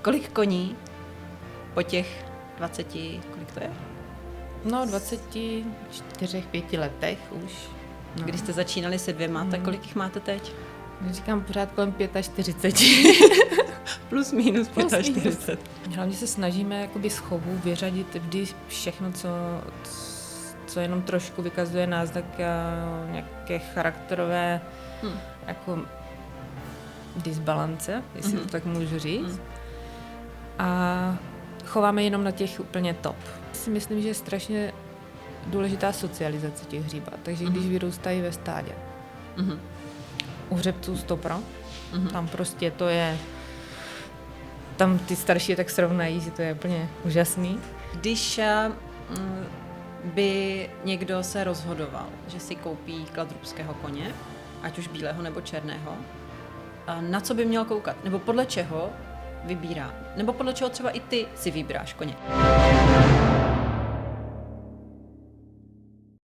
Kolik koní po těch 20, kolik to je? No, 24-5 letech už. No. Když jste začínali se 2, tak kolik jich máte teď? Říkám pořád kolem 45. Plus minus 45. Hlavně se snažíme jakoby z chovu vyřadit vždy všechno, co jenom trošku vykazuje náznak nějaké charakterové jako disbalance, jestli to tak můžu říct. A chováme jenom na těch úplně top. Si myslím, že je strašně důležitá socializace těch hříbat, takže když vyrůstají ve stádě. U hřebců 100%, tam prostě to je, tam ty starší tak srovnají, že to je úplně úžasný. Když by někdo se rozhodoval, že si koupí kladrubského koně, ať už bílého nebo černého, na co by měl koukat? Nebo podle čeho vybírá? Nebo podle čeho třeba i ty si vybíráš koně?